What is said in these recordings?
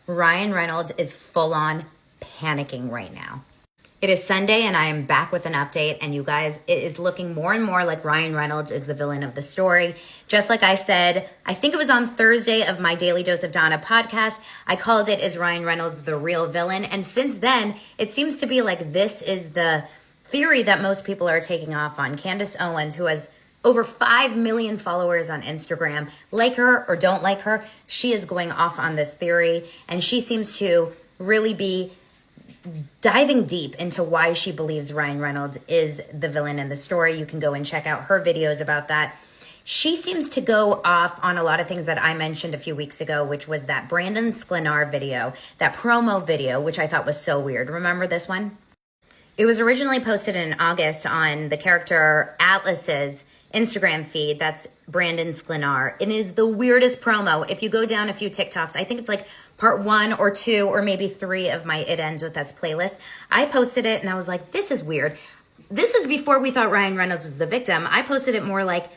Ryan Reynolds is full on panicking right now. It is Sunday and I am back with an update, and you guys, it is looking more and more like Ryan Reynolds is the villain of the story. Just like I said, I think it was on Thursday of my Daily Dose of Donna podcast, I called it, "Is Ryan Reynolds the real villain?" And since then, it seems to be like this is the theory that most people are taking off on. Candace Owens, who has over 5 million followers on Instagram, like her or don't like her, she is going off on this theory, and she seems to really be diving deep into why she believes Ryan Reynolds is the villain in the story. You can go and check out her videos about that. She seems to go off on a lot of things that I mentioned a few weeks ago, which was that Brandon Sklenar video, that promo video, which I thought was so weird. Remember this one? It was originally posted in August on the character Atlas's Instagram feed. That's Brandon Sklenar. It is the weirdest promo. If you go down a few TikToks, I think it's like part 1 or 2 or maybe 3 of my It Ends With Us playlist. I posted it and I was like, this is weird. This is before we thought Ryan Reynolds was the victim. I posted it more like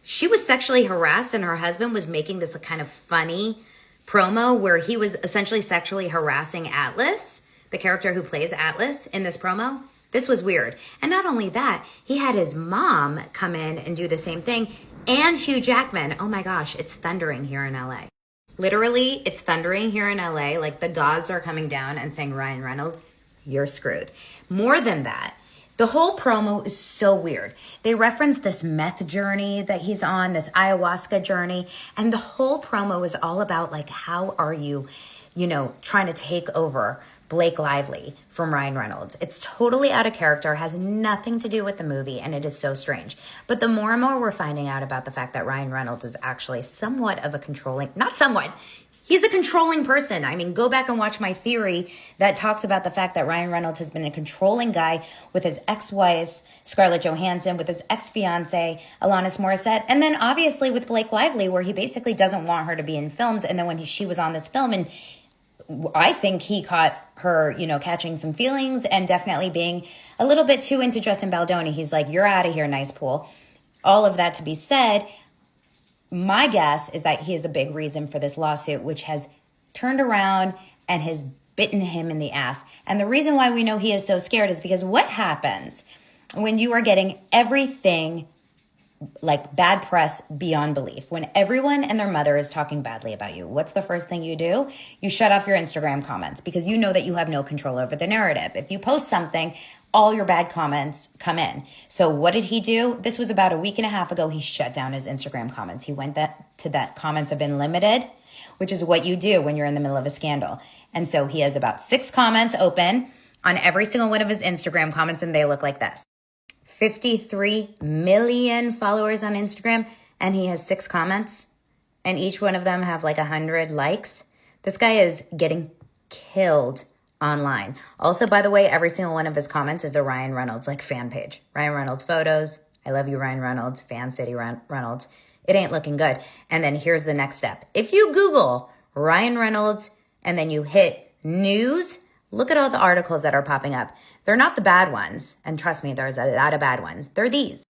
she was sexually harassed and her husband was making this kind of funny promo where he was essentially sexually harassing Atlas, the character who plays Atlas in this promo. This was weird. And not only that, he had his mom come in and do the same thing, and Hugh Jackman. Oh my gosh, it's thundering here in LA. Literally, it's thundering here in LA. Like the gods are coming down and saying, Ryan Reynolds, you're screwed. More than that, the whole promo is so weird. They reference this meth journey that he's on, this ayahuasca journey, and the whole promo is all about like, how are you, trying to take over Blake Lively from Ryan Reynolds. It's totally out of character, has nothing to do with the movie, and it is so strange. But the more and more we're finding out about the fact that Ryan Reynolds is actually somewhat of a controlling, not somewhat, he's a controlling person. I mean, go back and watch my theory that talks about the fact that Ryan Reynolds has been a controlling guy with his ex-wife, Scarlett Johansson, with his ex-fiance, Alanis Morissette, and then obviously with Blake Lively, where he basically doesn't want her to be in films. And then when she was on this film, and I think he caught her, catching some feelings and definitely being a little bit too into Justin Baldoni. He's like, you're out of here, nice pool. All of that to be said, my guess is that he is a big reason for this lawsuit, which has turned around and has bitten him in the ass. And the reason why we know he is so scared is because what happens when you are getting everything like bad press beyond belief? When everyone and their mother is talking badly about you, what's the first thing you do? You shut off your Instagram comments because you know that you have no control over the narrative. If you post something, all your bad comments come in. So what did he do? This was about a week and a half ago. He shut down his Instagram comments. He went to that comments have been limited, which is what you do when you're in the middle of a scandal. And so he has about 6 comments open on every single one of his Instagram comments, and they look like this. 53 million followers on Instagram, and he has 6 comments, and each one of them have like 100 likes. This guy is getting killed online. Also, by the way, every single one of his comments is a Ryan Reynolds fan page. Ryan Reynolds photos. I love you, Ryan Reynolds. Fan City Reynolds. It ain't looking good. And then here's the next step. If you Google Ryan Reynolds and then you hit news, look at all the articles that are popping up. They're not the bad ones. And trust me, there's a lot of bad ones. They're these.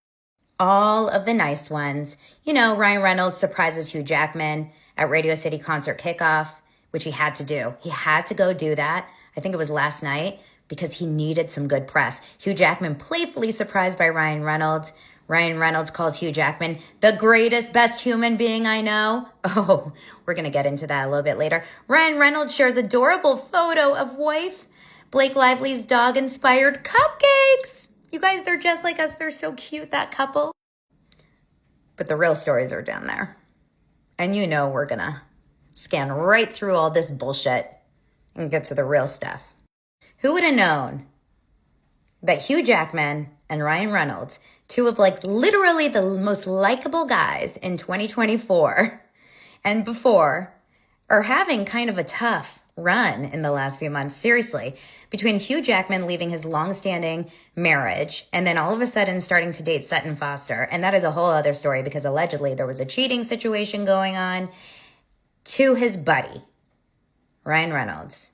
All of the nice ones. Ryan Reynolds surprises Hugh Jackman at Radio City concert kickoff, which he had to do. He had to go do that. I think it was last night because he needed some good press. Hugh Jackman playfully surprised by Ryan Reynolds. Ryan Reynolds calls Hugh Jackman the greatest, best human being I know. Oh, we're going to get into that a little bit later. Ryan Reynolds shares adorable photo of wife Blake Lively's dog-inspired cupcakes. You guys, they're just like us. They're so cute, that couple. But the real stories are down there. And we're going to scan right through all this bullshit and get to the real stuff. Who would have known that Hugh Jackman and Ryan Reynolds, 2 of literally the most likable guys in 2024 and before, are having kind of a tough run in the last few months? Seriously, between Hugh Jackman leaving his long-standing marriage and then all of a sudden starting to date Sutton Foster, and that is a whole other story because allegedly there was a cheating situation going on, to his buddy, Ryan Reynolds.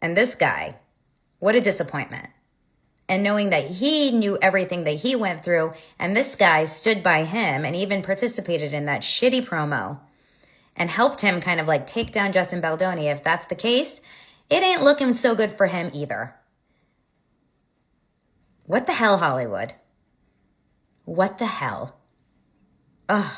And this guy, what a disappointment. And knowing that he knew everything that he went through, and this guy stood by him and even participated in that shitty promo. and helped him kind of like take down Justin Baldoni. If that's the case, it ain't looking so good for him either. What the hell, Hollywood? What the hell? Ugh.